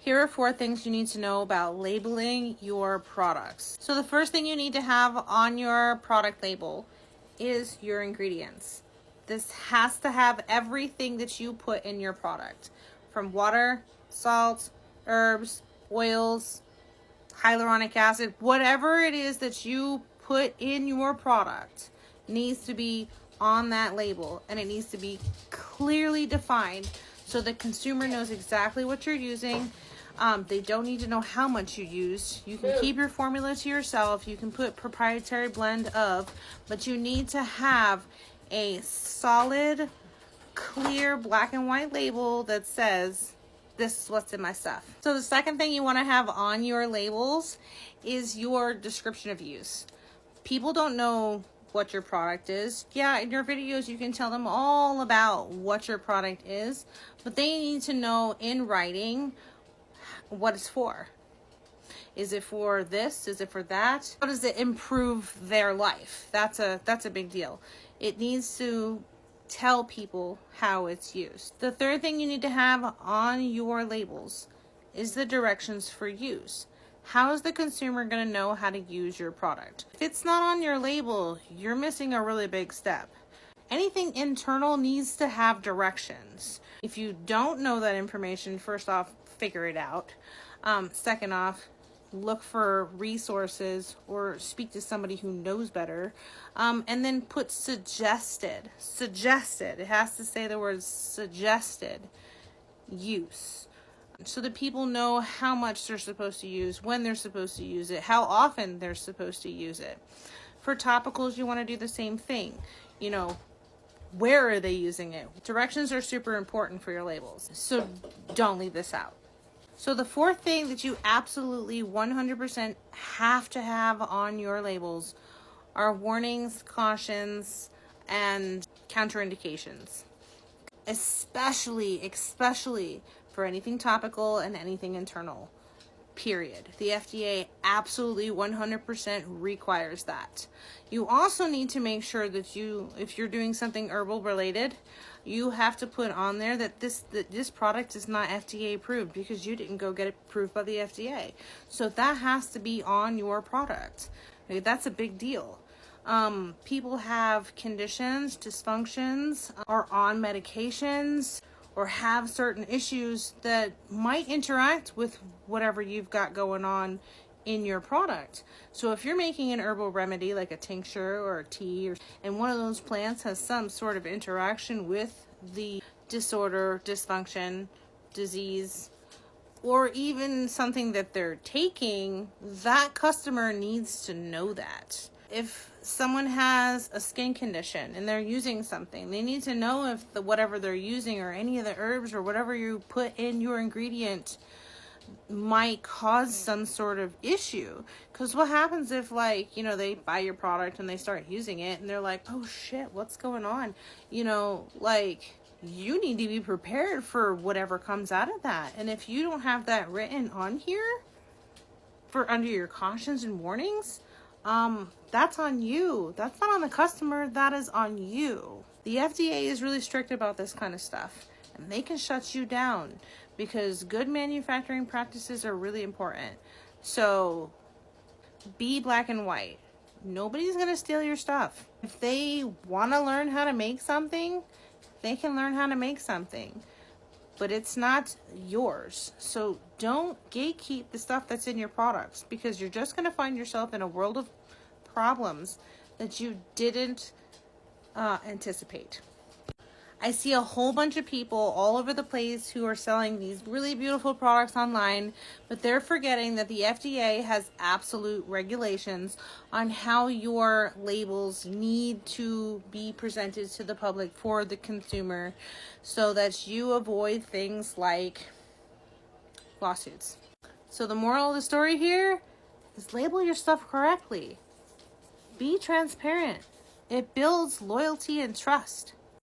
Here are 4 things you need to know about labeling your products. So the first thing you need to have on your product label is your ingredients. This has to have everything that you put in your product, from water, salt, herbs, oils, hyaluronic acid, whatever it is that you put in your product needs to be on that label, and it needs to be clearly defined so the consumer knows exactly what you're using. They don't need to know how much you use. You can keep your formula to yourself. You can put proprietary blend of, but you need to have a solid, clear black and white label that says, this is what's in my stuff. So the second thing you want to have on your labels is your description of use. People don't know what your product is. Yeah, in your videos you can tell them all about what your product is, but they need to know in writing what it's for. Is it for this? Is it for that? How does it improve their life? That's a big deal. It needs to tell people how it's used. The third thing you need to have on your labels is the directions for use. How is the consumer going to know how to use your product? If it's not on your label, you're missing a really big step. Anything internal needs to have directions. If you don't know that information, first off, figure it out. Second off, look for resources or speak to somebody who knows better. And then put suggested. Suggested. It has to say the word suggested use, so that people know how much they're supposed to use, when they're supposed to use it, how often they're supposed to use it. For topicals, you want to do the same thing. You know, where are they using it? Directions are super important for your labels, so don't leave this out. So the fourth thing that you absolutely 100% have to have on your labels are warnings, cautions, and counterindications. Especially for anything topical and anything internal, period. The FDA absolutely 100% requires that. You also need to make sure that if you're doing something herbal related, you have to put on there that this product is not FDA approved because you didn't go get it approved by the FDA. So that has to be on your product. Okay, that's a big deal. People have conditions, dysfunctions, are on medications, or have certain issues that might interact with whatever you've got going on in your product. So if you're making an herbal remedy like a tincture or a tea, and one of those plants has some sort of interaction with the disorder, dysfunction, disease, or even something that they're taking, that customer needs to know that. If someone has a skin condition and they're using something, they need to know if whatever they're using or any of the herbs or whatever you put in your ingredient might cause some sort of issue. Because what happens if, like, you know, they buy your product and they start using it and they're like, oh shit, what's going on? You know, like, you need to be prepared for whatever comes out of that. And if you don't have that written on here for under your cautions and warnings, that's on you. That's not on the customer. That is on you. The FDA is really strict about this kind of stuff, and they can shut you down because good manufacturing practices are really important. So be black and white. Nobody's going to steal your stuff. If they want to learn how to make something, they can learn how to make something, but it's not yours. So don't gatekeep the stuff that's in your products, because you're just going to find yourself in a world of problems that you didn't anticipate. I see a whole bunch of people all over the place who are selling these really beautiful products online, but they're forgetting that the FDA has absolute regulations on how your labels need to be presented to the public for the consumer, so that you avoid things like lawsuits. So the moral of the story here is label your stuff correctly. Be transparent. It builds loyalty and trust.